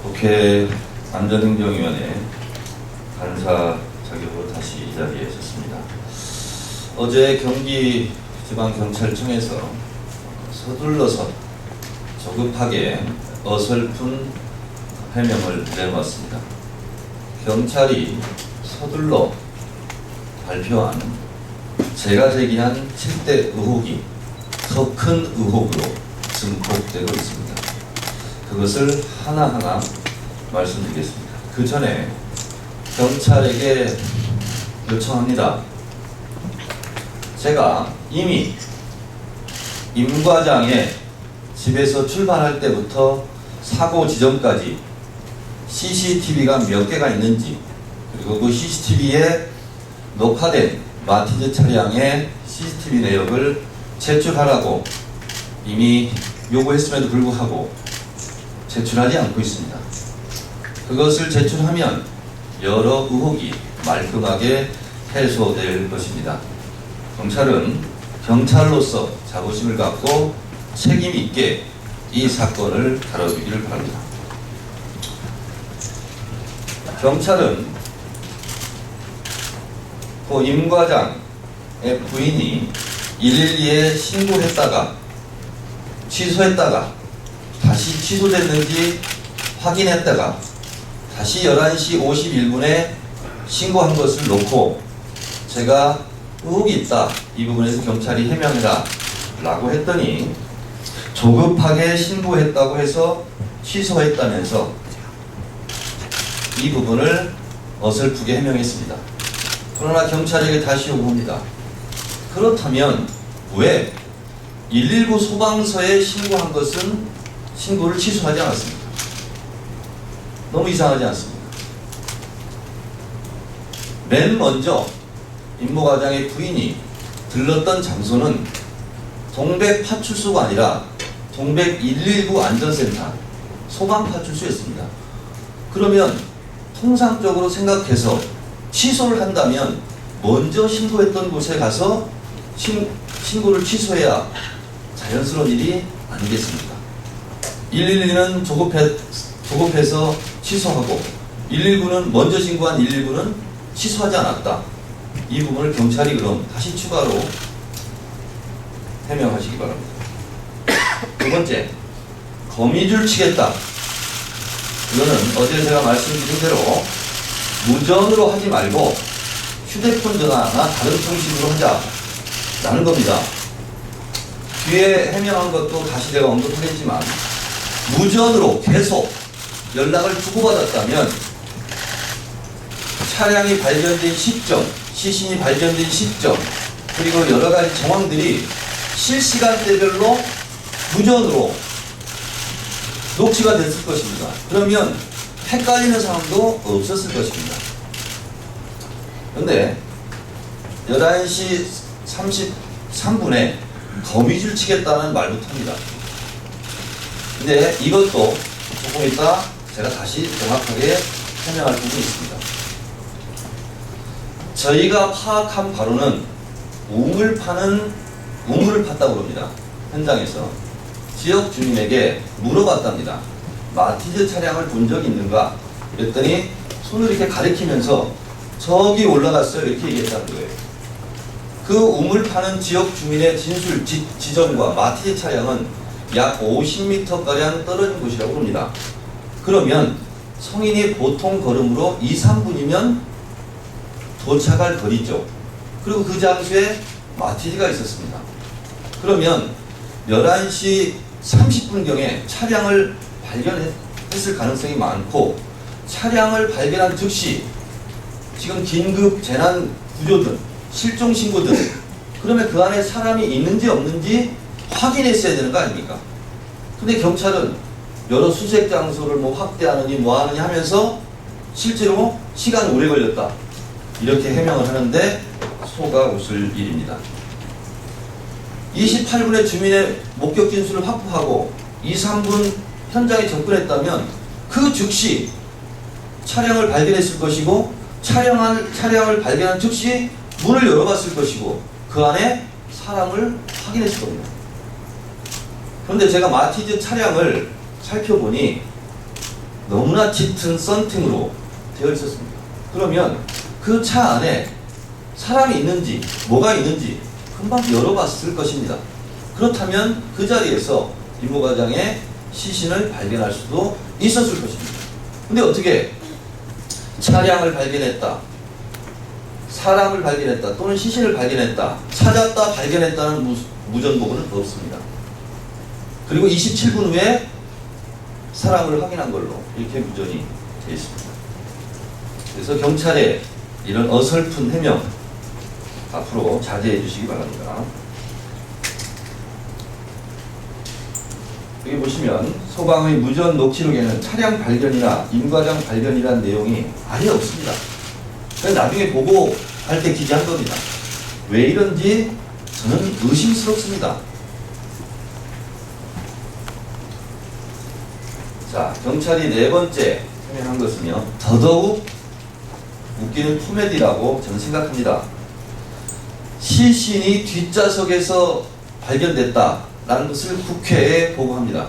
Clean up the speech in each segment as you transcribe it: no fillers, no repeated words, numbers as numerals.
국회 안전행정위원회 간사 자격으로 다시 이 자리에 섰습니다. 어제 경기지방경찰청에서 서둘러서 조급하게 어설픈 해명을 내놓았습니다. 경찰이 서둘러 발표한 제가 제기한 7대 의혹이 더 큰 의혹으로 증폭되고 있습니다. 그것을 하나하나 말씀드리겠습니다. 그 전에 경찰에게 요청합니다. 제가 이미 임 과장의 집에서 출발할 때부터 사고 지점까지 CCTV가 몇 개가 있는지, 그리고 그 CCTV에 녹화된 마티즈 차량의 CCTV 내역을 제출하라고 이미 요구했음에도 불구하고 제출하지 않고 있습니다. 그것을 제출하면 여러 의혹이 말끔하게 해소될 것입니다. 경찰은 경찰로서 자부심을 갖고 책임 있게 이 사건을 다뤄주기를 바랍니다. 경찰은 고 임 과장의 부인이 112에 신고했다가 취소했다가 다시 취소됐는지 확인했다가 다시 11시 51분에 신고한 것을 놓고 제가 의혹이 있다, 이 부분에서 경찰이 해명해라 라고 했더니 조급하게 신고했다고 해서 취소했다면서 이 부분을 어설프게 해명했습니다. 그러나 경찰에게 다시 요구합니다. 그렇다면 왜 119 소방서에 신고한 것은 신고를 취소하지 않았습니까? 너무 이상하지 않습니까? 맨 먼저 임모 과장의 부인이 들렀던 장소는 동백 파출소가 아니라 동백 119 안전센터 소방 파출소였습니다. 그러면 통상적으로 생각해서 취소를 한다면 먼저 신고했던 곳에 가서 신고를 취소해야 자연스러운 일이 아니겠습니까? 112는 조급해서 취소하고 119는 먼저 신고한 119는 취소하지 않았다. 이 부분을 경찰이 그럼 다시 추가로 해명하시기 바랍니다. 두 번째, 거미줄 치겠다. 이거는 어제 제가 말씀드린 대로 무전으로 하지 말고 휴대폰 전화나 다른 통신으로 하자라는 겁니다. 뒤에 해명한 것도 다시 제가 언급하겠지만 무전으로 계속 연락을 주고받았다면 차량이 발견된 시점, 시신이 발견된 시점, 그리고 여러 가지 정황들이 실시간대별로 무전으로 녹취가 됐을 것입니다. 그러면 헷갈리는 상황도 없었을 것입니다. 그런데 11시 33분에 거미줄 치겠다는 말부터 합니다. 근데 이것도 조금 이따 제가 다시 정확하게 설명할 부분이 있습니다. 저희가 파악한 바로는 우물을 팠다고 합니다. 현장에서 지역 주민에게 물어봤답니다. 마티즈 차량을 본 적이 있는가? 그랬더니 손을 이렇게 가리키면서 저기 올라갔어요, 이렇게 얘기했다는 거예요. 그 우물 파는 지역 주민의 진술 지점과 마티즈 차량은 약 50m가량 떨어진 곳이라고 합니다. 그러면 성인이 보통 걸음으로 2~3분이면 도착할 거리죠. 그리고 그 장소에 마티즈가 있었습니다. 그러면 11시 30분경에 차량을 발견했을 가능성이 많고, 차량을 발견한 즉시 지금 긴급 재난 구조든 실종 신고든, 그러면 그 안에 사람이 있는지 없는지 확인했어야 되는 거 아닙니까? 근데 경찰은 여러 수색 장소를 확대하느니 뭐하느니 하면서 실제로 시간이 오래 걸렸다, 이렇게 해명을 하는데 속아 웃을 일입니다. 28분에 주민의 목격 진술을 확보하고 2~3분 현장에 접근했다면 그 즉시 차량을 발견했을 것이고, 차량을 발견한 즉시 문을 열어봤을 것이고, 그 안에 사람을 확인했을 겁니다. 그런데 제가 마티즈 차량을 살펴보니 너무나 짙은 썬팅으로 되어 있었습니다. 그러면 그 차 안에 사람이 있는지 뭐가 있는지 금방 열어봤을 것입니다. 그렇다면 그 자리에서 임모 과장의 시신을 발견할 수도 있었을 것입니다. 근데 어떻게 차량을 발견했다, 사람을 발견했다, 또는 시신을 발견했다, 찾았다, 발견했다는 무전보고는 없습니다. 그리고 27분 후에 사람을 확인한 걸로 이렇게 무전이 되어 있습니다. 그래서 경찰의 이런 어설픈 해명 앞으로 자제해 주시기 바랍니다. 여기 보시면 소방의 무전 녹취록에는 차량 발견이나 임과장 발견이라는 내용이 아예 없습니다. 그래서 나중에 보고할 때 기재한 겁니다. 왜 이런지 저는 의심스럽습니다. 자, 경찰이 네 번째 해명한 것은요, 더더욱 웃기는 코미디라고 저는 생각합니다. 시신이 뒷좌석에서 발견됐다라는 것을 국회에 보고합니다.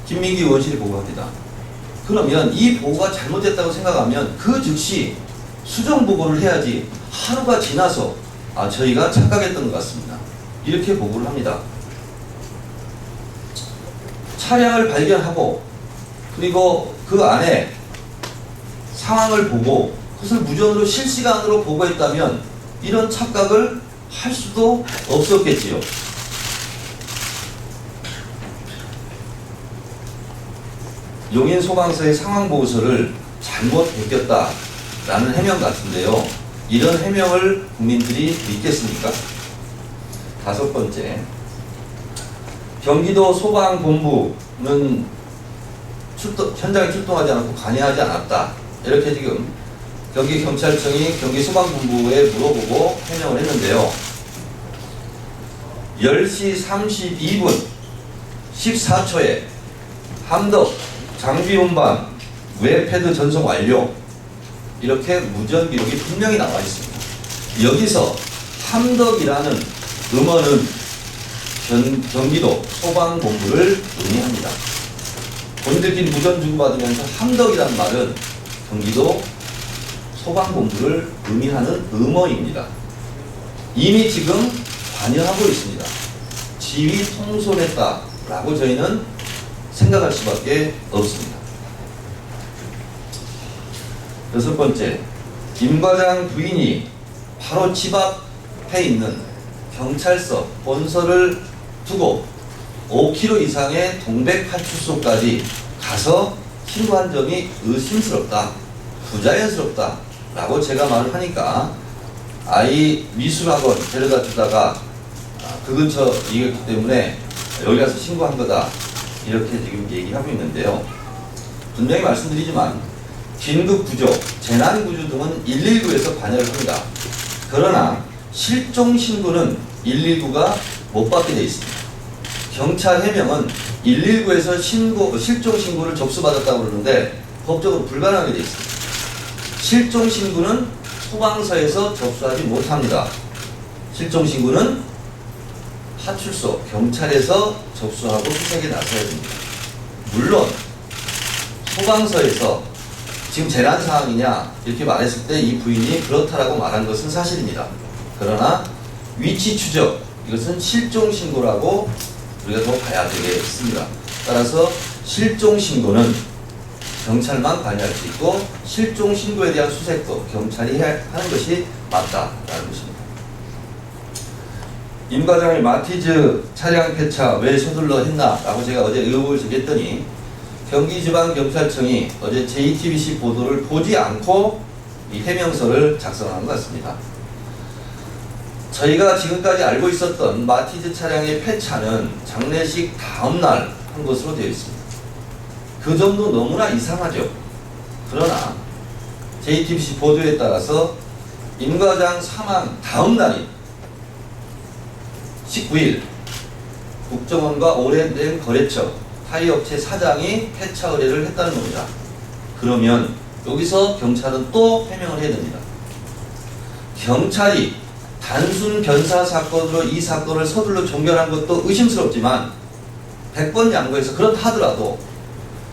김민기 의원실이 보고합니다. 그러면 이 보고가 잘못됐다고 생각하면 그 즉시 수정 보고를 해야지 하루가 지나서 저희가 착각했던 것 같습니다. 이렇게 보고를 합니다. 차량을 발견하고 그리고 그 안에 상황을 보고 그것을 무전으로 실시간으로 보고했다면 이런 착각을 할 수도 없었겠지요. 용인소방서의 상황보고서를 잘못 베꼈다라는 해명 같은데요. 이런 해명을 국민들이 믿겠습니까? 다섯 번째, 경기도 소방본부는 현장에 출동하지 않고 관여하지 않았다. 이렇게 지금 경기경찰청이 경기소방본부에 물어보고 해명을 했는데요. 10시 32분 14초에 함덕 장비 운반 웹패드 전송 완료, 이렇게 무전 기록이 분명히 나와 있습니다. 여기서 함덕이라는 음원은 경기도 소방본부를 의미합니다. 본인들끼리 무전 주고받으면서 함덕이라는 말은 경기도 소방본부를 의미하는 음어입니다. 이미 지금 관여하고 있습니다. 지휘 통솔했다라고 저희는 생각할 수밖에 없습니다. 여섯 번째, 임 과장 부인이 바로 집 앞에 있는 경찰서 본서를 두고 5km 이상의 동백파출소까지 가서 신고한 점이 의심스럽다, 부자연스럽다 라고 제가 말을 하니까 아이 미술학원 데려다 주다가 그 근처이기 때문에 여기 가서 신고한 거다, 이렇게 지금 얘기하고 있는데요. 분명히 말씀드리지만 긴급구조, 재난구조 등은 119에서 관여를 합니다. 그러나 실종신고는 119가 못 받게 되어 있습니다. 경찰 해명은 119에서 실종신고를 접수받았다고 그러는데 법적으로 불가능하게 되어 있습니다. 실종신고는 소방서에서 접수하지 못합니다. 실종신고는 파출소, 경찰에서 접수하고 수색에 나서야 됩니다. 물론 소방서에서 지금 재난 상황이냐 이렇게 말했을 때 이 부인이 그렇다라고 말한 것은 사실입니다. 그러나 위치 추적, 이것은 실종신고라고 우리가 더 봐야 되겠습니다. 따라서 실종신고는 경찰만 관여할 수 있고 실종신고에 대한 수색도 경찰이 해야 하는 것이 맞다라는 것입니다. 임 과장이 마티즈 차량 폐차 왜 서둘러 했나 라고 제가 어제 의혹을 제기했더니 경기지방경찰청이 어제 JTBC 보도를 보지 않고 이 해명서를 작성한 것 같습니다. 저희가 지금까지 알고 있었던 마티즈 차량의 폐차는 장례식 다음날 한 것으로 되어 있습니다. 그 점도 너무나 이상하죠. 그러나 JTBC 보도에 따라서 임 과장 사망 다음날인 19일 국정원과 오래된 거래처 타이업체 사장이 폐차 의뢰를 했다는 겁니다. 그러면 여기서 경찰은 또 해명을 해야 됩니다. 경찰이 단순 변사 사건으로 이 사건을 서둘러 종결한 것도 의심스럽지만 100번 양보해서 그렇다 하더라도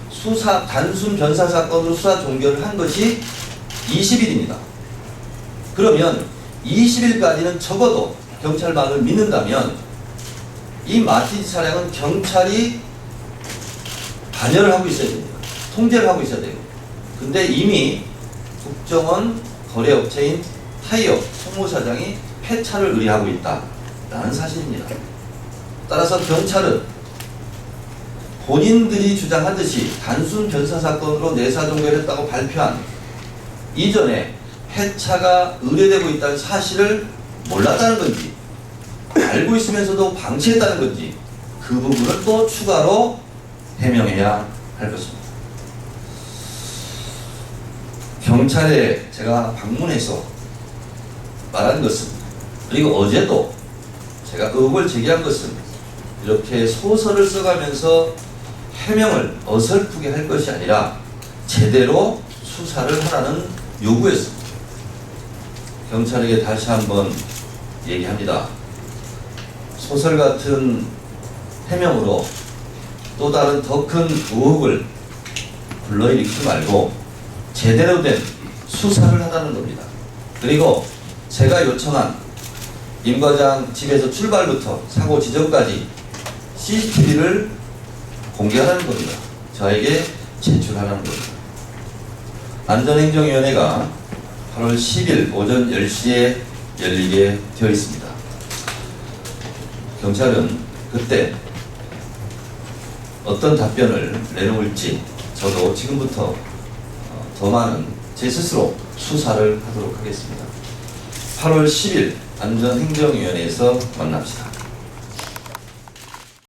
수사 단순 변사 사건으로 수사 종결을 한 것이 20일입니다. 그러면 20일까지는 적어도 경찰 말을 믿는다면 이 마티즈 차량은 경찰이 관여를 하고 있어야 됩니다. 통제를 하고 있어야 돼요. 근데 이미 국정원 거래업체인 타이어 총무사장이 폐차를 의뢰하고 있다라는 사실입니다. 따라서 경찰은 본인들이 주장하듯이 단순 변사 사건으로 내사 종결했다고 발표한 이전에 폐차가 의뢰되고 있다는 사실을 몰랐다는 건지 알고 있으면서도 방치했다는 건지 그 부분을 또 추가로 해명해야 할 것입니다. 경찰에 제가 방문해서 말한 것은, 그리고 어제도 제가 의혹을 제기한 것은 이렇게 소설을 써가면서 해명을 어설프게 할 것이 아니라 제대로 수사를 하라는 요구였습니다. 경찰에게 다시 한번 얘기합니다. 소설 같은 해명으로 또 다른 더 큰 의혹을 불러일으키지 말고 제대로 된 수사를 하라는 겁니다. 그리고 제가 요청한 임 과장 집에서 출발부터 사고 지점까지 CCTV를 공개하라는 겁니다. 저에게 제출하라는 겁니다. 안전행정위원회가 8월 10일 오전 10시에 열리게 되어 있습니다. 경찰은 그때 어떤 답변을 내놓을지 저도 지금부터 더 많은 제 스스로 수사를 하도록 하겠습니다. 8월 10일 안전행정위원회에서 만납시다.